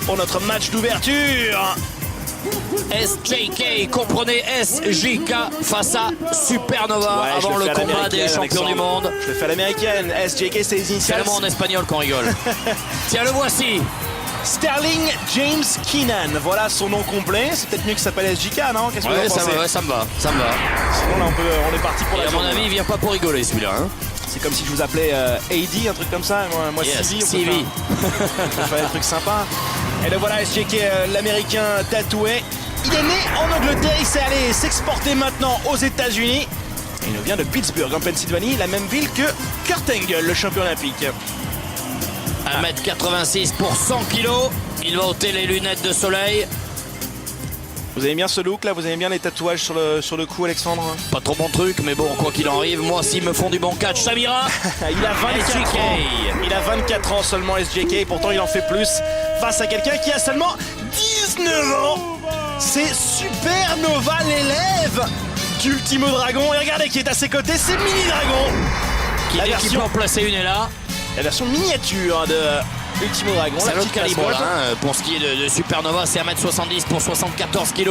pour notre match d'ouverture. SJK, comprenez SJK face à Supernova avant le combat des champions du monde. Je le fais à l'américaine. SJK, c'est les initiales. C'est le mot en espagnol qu'on rigole. Tiens, le voici. Sterling James Keenan, voilà son nom complet. C'est peut-être mieux que ça s'appelle SJK, non? Qu'est-ce que vous en pensez? Ouais, ça me va. Sinon là, on est parti pour Et la à mon journée. avis, il vient pas pour rigoler celui-là. Hein. C'est comme si je vous appelais AD, un truc comme ça. Moi Yes, CV. CV. On peut faire des trucs sympas. Et le voilà, SJK, l'américain tatoué. Il est né en Angleterre, il s'est allé s'exporter maintenant aux États-Unis. Et il vient de Pittsburgh, en Pennsylvanie, la même ville que Kurt Angle, le champion olympique. 1m86 pour 100 kg. Il va ôter les lunettes de soleil. Vous aimez bien ce look là? Vous aimez bien les tatouages sur le cou, Alexandre? Pas trop mon truc, mais bon, quoi qu'il en arrive, moi, s'ils me font du bon catch, Samira. Il a 24 SJK. ans. Il a 24 ans seulement, SJK. Pourtant, il en fait plus face à quelqu'un qui a seulement 19 ans. C'est Supernova, l'élève d'Ultimo Dragon. Et regardez qui est à ses côtés, c'est Mini Dragon. Qui La dès qu'il version- peut en placer une est là. La version miniature de Ultimo Dragon. C'est La un autre petite calibre mascotte. là, hein. Pour ce qui est de Supernova, c'est 1m70 pour 74 kg.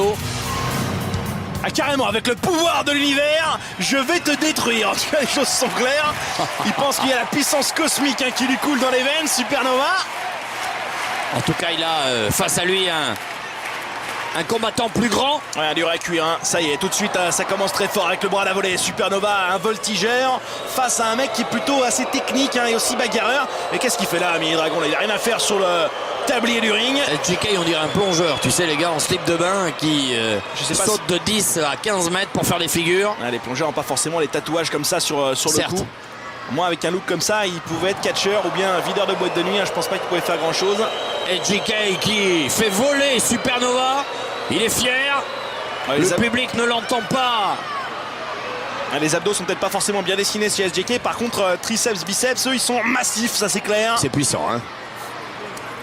Ah, carrément, avec le pouvoir de l'univers, je vais te détruire. En tout cas, les choses sont claires. Il pense qu'il y a la puissance cosmique qui lui coule dans les veines, Supernova. En tout cas, il a face à lui un combattant plus grand. Ouais, dur à cuire, hein. Ça y est, tout de suite, ça commence très fort avec le bras à la volée. Supernova, un voltigeur, face à un mec qui est plutôt assez technique et aussi bagarreur. Et qu'est-ce qu'il fait là, Mini Dragon? Il a rien à faire sur le tablier du ring. SJK, on dirait un plongeur, tu sais, les gars en slip de bain qui Je sais pas sautent de 10 à 15 mètres pour faire des figures. Ah, les plongeurs n'ont pas forcément les tatouages comme ça sur le Certes. cou. Moi, avec un look comme ça, il pouvait être catcheur ou bien videur de boîte de nuit. Je pense pas qu'il pouvait faire grand-chose. SJK qui fait voler Supernova. Il est fier. Ouais, Le public ne l'entend pas. les abdos sont peut-être pas forcément bien dessinés chez SJK. Par contre, triceps, biceps, eux, ils sont massifs, ça c'est clair. C'est puissant, hein.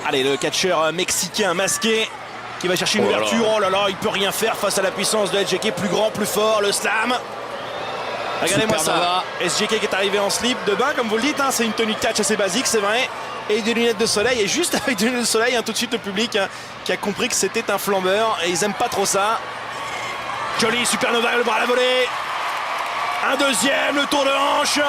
Allez, le catcheur mexicain masqué qui va chercher une Oh là là. ouverture. Oh là là, il peut rien faire face à la puissance de SJK. Plus grand, plus fort, le slam. Regardez-moi Supernova. ça. SJK qui est arrivé en slip de bain, comme vous le dites. Hein, c'est une tenue de catch assez basique, c'est vrai. Et des lunettes de soleil. Et juste avec des lunettes de soleil, tout de suite le public qui a compris que c'était un flambeur. Et ils aiment pas trop ça. Joli, Supernova, le bras à la volée. Un deuxième, le tour de hanche.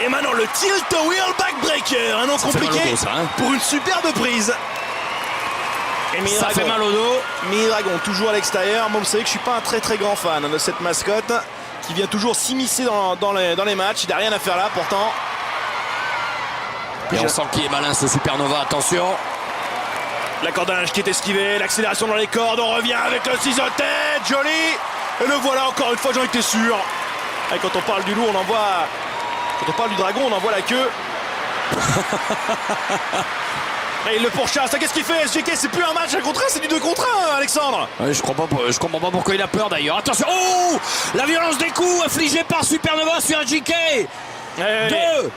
Et maintenant le tilt wheel backbreaker. Un nom Ça fait mal compliqué au dos, ça, hein. pour une superbe prise. Et Mini Ça Dragon. fait mal au dos. Mini Dragon toujours à l'extérieur. Moi, vous savez que je suis pas un très grand fan de cette mascotte qui vient toujours s'immiscer dans les matchs. Il n'a rien à faire là pourtant. Et on sent qu'il est malin ce Supernova, attention. La corde à linge qui est esquivée, l'accélération dans les cordes, on revient avec le ciseau de tête, joli. Et le voilà encore une fois, j'en étais sûr. Et quand on parle du loup, on envoie. Quand on parle du dragon, on envoie la queue. Et il le pourchasse. Qu'est-ce qu'il fait, SJK? C'est plus un match 1 contre 1, c'est du 2 contre 1, Alexandre. Ouais, je comprends pas pourquoi il a peur d'ailleurs. Attention, oh, la violence des coups infligée par Supernova sur SJK. Ouais. 2.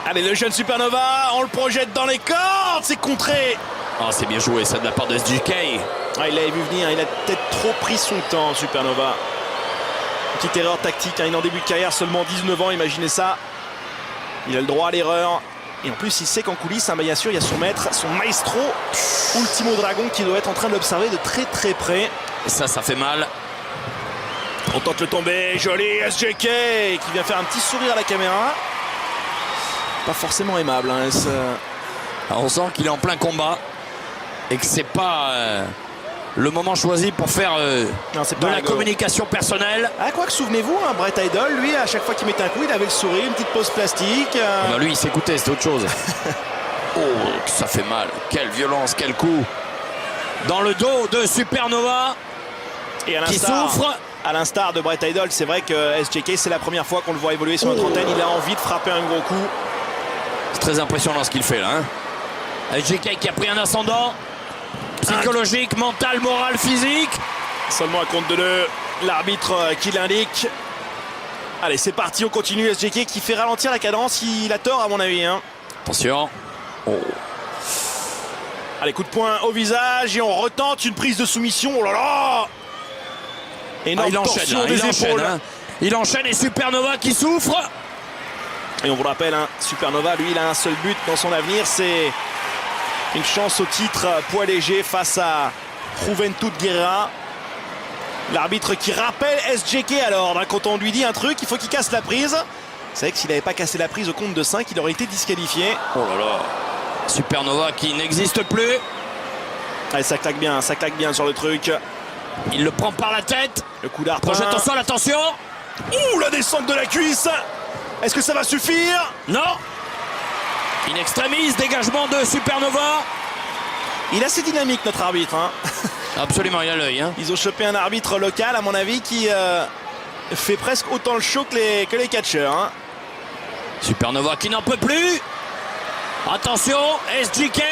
Allez, le jeune Supernova, on le projette dans les cordes, c'est contré. Oh, c'est bien joué ça de la part de SJK. Ah, il l'avait vu venir, il a peut-être trop pris son temps, Supernova. Petite erreur tactique, il est en début de carrière, seulement 19 ans, imaginez ça. Il a le droit à l'erreur. Et en plus, il sait qu'en coulisses, bien sûr, il y a son maître, son maestro, Ultimo Dragon, qui doit être en train de l'observer de très près. Et ça fait mal. On tente le tomber, joli SJK, qui vient faire un petit sourire à la caméra. Pas forcément aimable, hein, Alors, on sent qu'il est en plein combat et que c'est pas le moment choisi pour faire Non, c'est de pas la rigolo. communication personnelle. Ah, quoi que souvenez-vous, hein, Brett Idol, lui, à chaque fois qu'il mettait un coup, il avait le sourire, une petite pause plastique. Bah, lui, il s'écoutait, c'était autre chose. Oh, ça fait mal. Quelle violence, quel coup. Dans le dos de Supernova. Et à qui l'instar, souffre. à l'instar de Brett Idol, c'est vrai que SJK, c'est la première fois qu'on le voit évoluer sur notre antenne. Il a envie de frapper un gros coup. C'est très impressionnant ce qu'il fait là. Hein. SJK qui a pris un ascendant psychologique, mental, moral, physique. Seulement à compte de deux, l'arbitre qui l'indique. Allez, c'est parti, on continue. SJK qui fait ralentir la cadence. Il a tort, à mon avis. Hein. Attention. Oh. Allez, coup de poing au visage et on retente une prise de soumission. Oh là là! Énorme il enchaîne, torsion là, des il enchaîne. épaules. Hein. Il enchaîne et Supernova qui souffre. Et on vous le rappelle, hein, Supernova, lui, il a un seul but dans son avenir, c'est Une chance au titre poids léger face à Juventud Guerrera. L'arbitre qui rappelle SGK alors, quand on lui dit un truc, il faut qu'il casse la prise. C'est vrai que s'il n'avait pas cassé la prise au compte de 5, il aurait été disqualifié. Oh là là. Supernova qui n'existe plus. Allez, ça claque bien sur le truc. Il le prend par la tête. Le coup d'arpin. Projette au sol, attention. Ouh, la descente de la cuisse. Est-ce que ça va suffire? Non. In extremis, dégagement de Supernova. Il est assez dynamique notre arbitre. Hein. Absolument, il a l'œil. Hein. Ils ont chopé un arbitre local, à mon avis, qui fait presque autant le show que les catcheurs. Hein. Supernova qui n'en peut plus. Attention, SGK.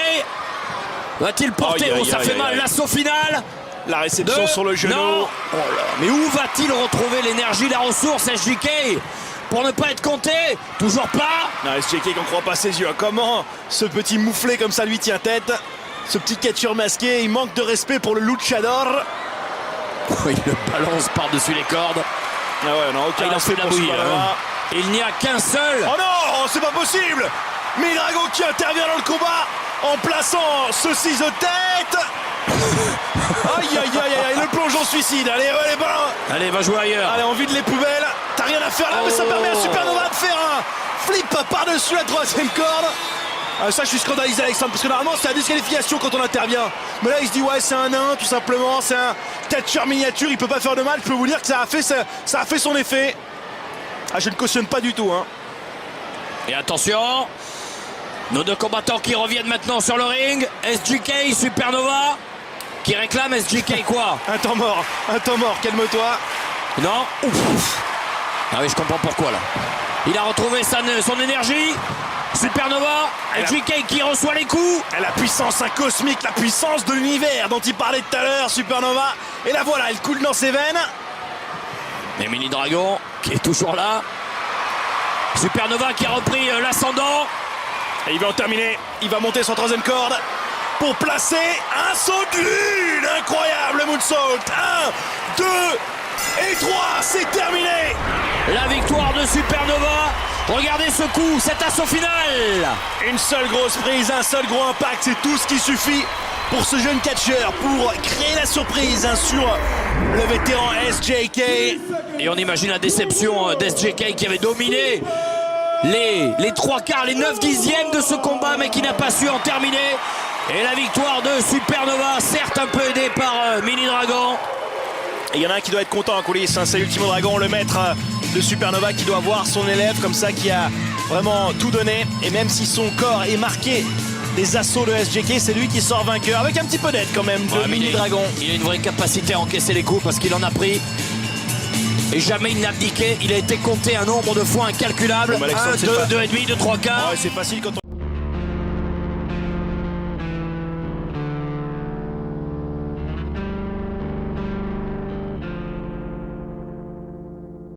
Va-t-il porter? Ça fait mal, l'assaut final. La réception sur le genou. Non. Oh là. Mais où va-t-il retrouver l'énergie, la ressource, SGK, pour ne pas être compté? Toujours pas. Non, SGK qu'on croit pas ses yeux. Comment ce petit mouflé comme ça lui tient tête? Ce petit catcheur masqué, il manque de respect pour le luchador. Il le balance par-dessus les cordes. Ah ouais, on n'a aucun respect pour Supernova. Il n'y a qu'un seul. Oh non, c'est pas possible. Midrago qui intervient dans le combat en plaçant ce ciseau de tête. Aïe aïe aïe aïe, le plongeon suicide. Allez, allez, ben. Allez, va jouer ailleurs. Allez, on vide les poubelles. T'as rien à faire là, mais ça permet à Supernova de faire un flip par-dessus la troisième corde. Ah, ça, je suis scandalisé, Alexandre, parce que normalement c'est la disqualification quand on intervient. Mais là, il se dit ouais, c'est un nain, tout simplement. C'est un catcheur miniature, il peut pas faire de mal. Je peux vous dire que ça a fait son effet. Ah, je ne cautionne pas du tout. Hein. Et attention, nos deux combattants qui reviennent maintenant sur le ring. SGK, Supernova, qui réclame SGK quoi? Un temps mort, calme-toi. Non. Ouf. Ah oui, je comprends pourquoi là. Il a retrouvé son énergie. Supernova, SGK qui reçoit les coups. La puissance cosmique, la puissance de l'univers dont il parlait tout à l'heure, Supernova. Et la voilà, elle coule dans ses veines. Et Mini Dragon qui est toujours là. Supernova qui a repris l'ascendant. Et il va en terminer. Il va monter sur troisième corde pour placer un saut de lune. Incroyable moonsault. 1, 2 et 3. C'est terminé. La victoire de Supernova. Regardez ce coup, cet assaut final. Une seule grosse prise, un seul gros impact. C'est tout ce qui suffit pour ce jeune catcheur pour créer la surprise sur le vétéran SGK. Et on imagine la déception d'SGK qui avait dominé les 3/4, les 9/10 de ce combat, mais qui n'a pas su en terminer. Et la victoire de Supernova, certes un peu aidé par Mini Dragon. Et il y en a un qui doit être content en coulisses, hein, c'est Ultimo Dragon, le maître de Supernova, qui doit voir son élève comme ça, qui a vraiment tout donné. Et même si son corps est marqué des assauts de SGK, c'est lui qui sort vainqueur, avec un petit peu d'aide quand même de Mini Dragon. Il a une vraie capacité à encaisser les coups parce qu'il en a pris. Et jamais il n'a abdiqué. Il a été compté un nombre de fois incalculable. 1, 2, 2,5, 2, 3/4. Ouais, c'est facile quand on